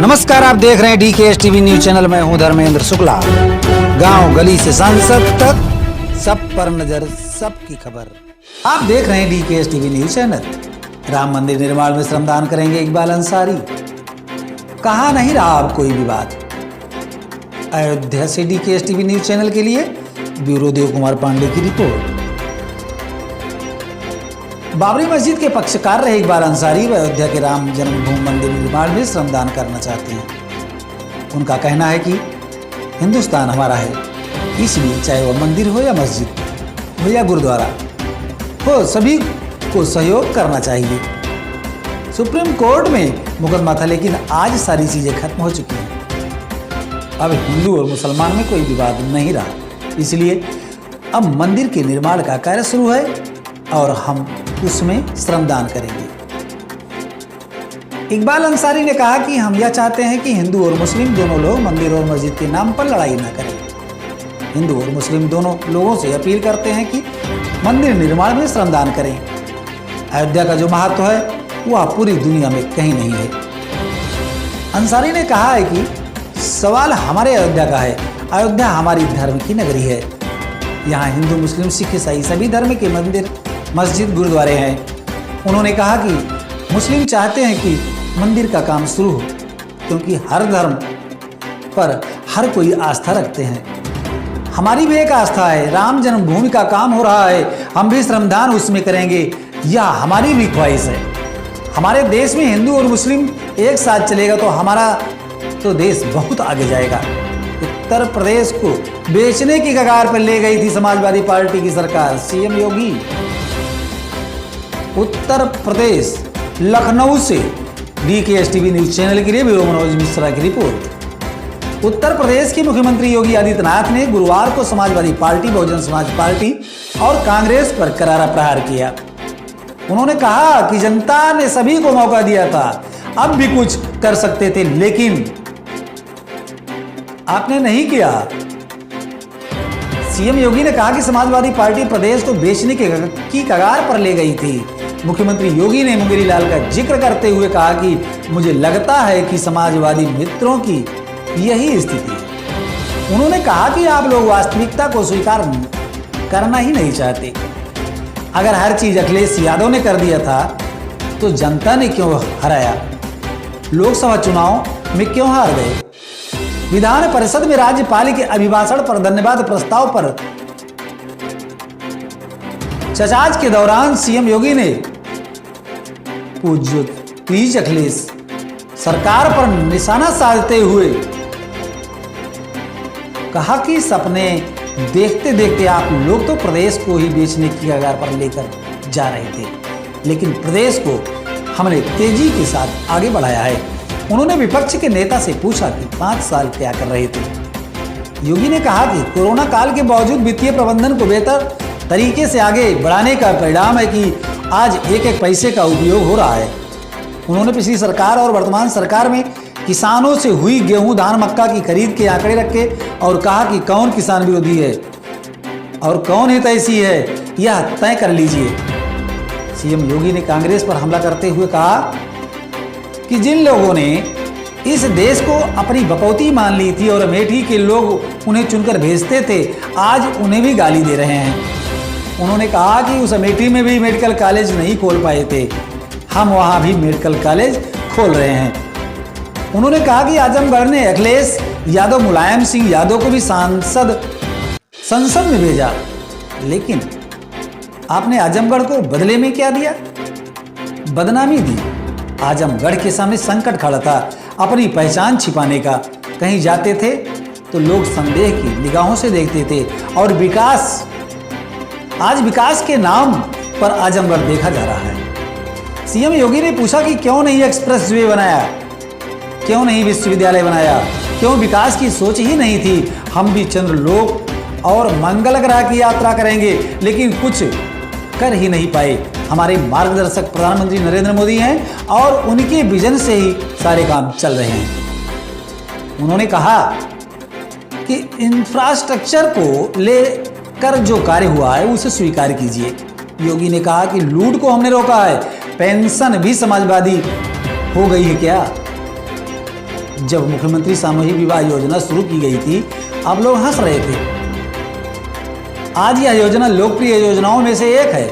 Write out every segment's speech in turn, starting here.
नमस्कार, आप देख रहे हैं DKS टीवी न्यूज चैनल। मैं हूं धर्मेंद्र शुक्ला। गांव गली से सांसद तक सब पर नजर, सबकी खबर। आप देख रहे हैं DKS TV news channel. Ram मंदिर निर्माण में श्रमदान करेंगे इकबाल अंसारी, कहा नहीं रहा अब कोई विवाद। अयोध्या से DKS टीवी न्यूज चैनल के लिए ब्यूरो देव कुमार पांडे की रिपोर्ट। बाबरी मस्जिद के पक्षकार रहे इकबाल अंसारी व अयोध्या के राम जन्मभूमि मंदिर निर्माण में श्रमदान करना चाहते हैं। उनका कहना है कि हिंदुस्तान हमारा है, इसलिए चाहे वह मंदिर हो या मस्जिद हो या गुरुद्वारा हो, सभी को सहयोग करना चाहिए। सुप्रीम कोर्ट में मुकदमा था, लेकिन आज सारी चीजें खत्म हो चुकी हैं। अब हिंदू और मुसलमान में कोई विवाद नहीं रहा, इसलिए अब मंदिर के निर्माण का कार्य शुरू है और हम उसमें श्रमदान करेंगे। इकबाल अंसारी ने कहा कि हम यह चाहते हैं कि हिंदू और मुस्लिम दोनों लोग मंदिर और मस्जिद के नाम पर लड़ाई न करें। हिंदू और मुस्लिम दोनों लोगों से अपील करते हैं कि मंदिर निर्माण में श्रमदान करें। अयोध्या का जो महत्व है वह पूरी दुनिया में कहीं नहीं है। अंसारी ने कहा है कि सवाल हमारे अयोध्या का है। अयोध्या हमारी धर्म की नगरी है। यहाँ हिंदू, मुस्लिम, सिख, ईसाई सभी धर्म के मंदिर, मस्जिद, गुरुद्वारे हैं। उन्होंने कहा कि मुस्लिम चाहते हैं कि मंदिर का काम शुरू हो, क्योंकि हर धर्म पर हर कोई आस्था रखते हैं। हमारी भी एक आस्था है। राम जन्मभूमि का काम हो रहा है, हम भी श्रमदान उसमें करेंगे, यह हमारी भी ख्वाहिश है। हमारे देश में हिंदू और मुस्लिम एक साथ चलेगा तो हमारा तो देश बहुत आगे जाएगा। उत्तर प्रदेश को बेचने की कगार पर ले गई थी समाजवादी पार्टी की सरकार। सीएम योगी उत्तर प्रदेश लखनऊ से DKS टीवी न्यूज चैनल के लिए ब्यूरो मनोज मिश्रा की रिपोर्ट। उत्तर प्रदेश के मुख्यमंत्री योगी आदित्यनाथ ने गुरुवार को समाजवादी पार्टी, बहुजन समाज पार्टी और कांग्रेस पर करारा प्रहार किया। उन्होंने कहा कि जनता ने सभी को मौका दिया था, अब भी कुछ कर सकते थे, लेकिन आपने नहीं किया। सीएम योगी ने कहा कि समाजवादी पार्टी प्रदेश को बेचने की कगार पर ले गई थी। मुख्यमंत्री योगी ने मुंगेरी लाल का जिक्र करते हुए कहा कि मुझे लगता है कि समाजवादी मित्रों की यही स्थिति है। उन्होंने कहा कि आप लोग वास्तविकता को स्वीकार करना ही नहीं चाहते। अगर हर चीज अखिलेश यादव ने कर दिया था तो जनता ने क्यों हराया? लोकसभा चुनाव में क्यों हार गए? विधान परिषद में राज्यपाल के अभिभाषण पर धन्यवाद प्रस्ताव पर चर्चा के दौरान सीएम योगी ने पूज्य प्लीज अखिलेश सरकार पर निशाना साधते हुए कहा कि सपने देखते देखते आप लोग तो प्रदेश को ही बेचने की कगार पर लेकर जा रहे थे, लेकिन प्रदेश को हमने तेजी के साथ आगे बढ़ाया है। उन्होंने विपक्ष के नेता से पूछा कि 5 साल क्या कर रहे थे। योगी ने कहा कि कोरोना काल के बावजूद वित्तीय प्रबंधन को बेहतर तरीके से आगे बढ़ाने का परिणाम है कि आज एक एक पैसे का उपयोग हो रहा है। उन्होंने पिछली सरकार और वर्तमान सरकार में किसानों से हुई गेहूं, धान, मक्का की खरीद के आंकड़े रखे और कहा कि कौन किसान विरोधी है और कौन हितैषी है, यह तय कर लीजिए। सीएम योगी ने कांग्रेस पर हमला करते हुए कहा कि जिन लोगों ने इस देश को अपनी बपौती मान ली थी और अमेठी के लोग उन्हें चुनकर भेजते थे, आज उन्हें भी गाली दे रहे हैं। उन्होंने कहा कि उस अमेठी में भी मेडिकल कॉलेज नहीं खोल पाए थे, हम वहां भी मेडिकल कॉलेज खोल रहे हैं। उन्होंने कहा कि आजमगढ़ ने अखिलेश यादव, मुलायम सिंह यादव को भी संसद में भेजा, लेकिन आपने आजमगढ़ को बदले में क्या दिया? बदनामी दी। आजमगढ़ के सामने संकट खड़ा था अपनी पहचान छिपाने का। कहीं जाते थे तो लोग संदेह की निगाहों से देखते थे और आज विकास के नाम पर आजमगढ़ देखा जा रहा है। सीएम योगी ने पूछा कि क्यों नहीं एक्सप्रेस वे बनाया, क्यों नहीं विश्वविद्यालय बनाया, क्यों विकास की सोच ही नहीं थी? हम भी चंद्रलोक और मंगल ग्रह की यात्रा करेंगे, लेकिन कुछ कर ही नहीं पाए। हमारे मार्गदर्शक प्रधानमंत्री नरेंद्र मोदी हैं और उनके विजन से ही सारे काम चल रहे हैं। उन्होंने कहा कि इंफ्रास्ट्रक्चर को लेकर जो कार्य हुआ है उसे स्वीकार कीजिए। योगी ने कहा कि लूट को हमने रोका है, पेंशन भी समाजवादी हो गई है क्या? जब मुख्यमंत्री सामूहिक विवाह योजना शुरू की गई थी, आप लोग हंस रहे थे। आज यह योजना लोकप्रिय योजनाओं में से एक है।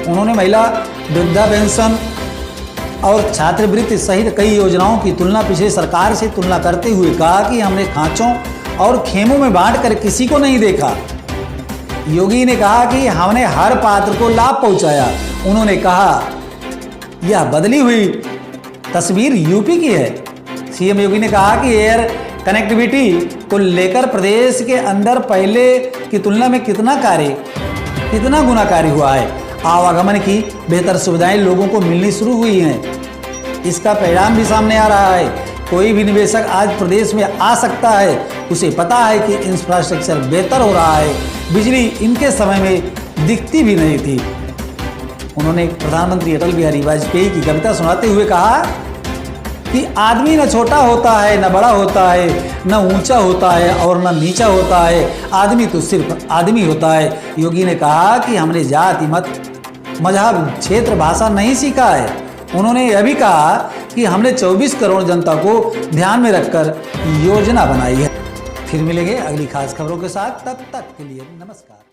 उन्होंने महिला वृद्धा पेंशन और छात्रवृत्ति सहित कई योजनाओं की तुलना पिछली सरकार से तुलना करते हुए कहा कि हमने खांचों और खेमों में बांटकर किसी को नहीं देखा। योगी ने कहा कि हमने हर पात्र को लाभ पहुंचाया। उन्होंने कहा यह बदली हुई तस्वीर यूपी की है। सीएम योगी ने कहा कि एयर कनेक्टिविटी को लेकर प्रदेश के अंदर पहले की तुलना में कितना गुना कार्य हुआ है। आवागमन की बेहतर सुविधाएं लोगों को मिलनी शुरू हुई हैं। इसका परिणाम भी सामने आ रहा है। कोई भी निवेशक आज प्रदेश में आ सकता है, उसे पता है कि इंफ्रास्ट्रक्चर बेहतर हो रहा है। बिजली इनके समय में दिखती भी नहीं थी। उन्होंने प्रधानमंत्री अटल बिहारी वाजपेयी की कविता सुनाते हुए कहा कि आदमी न छोटा होता है, न बड़ा होता है, न ऊंचा होता है और न नीचा होता है, आदमी तो सिर्फ आदमी होता है। योगी ने कहा कि हमने जाति, मत, मजहब, क्षेत्र, भाषा नहीं सीखा है। उन्होंने यह भी कहा कि हमने 24 करोड़ जनता को ध्यान में रखकर योजना बनाई है। फिर मिलेंगे अगली खास खबरों के साथ, तब तक के लिए नमस्कार।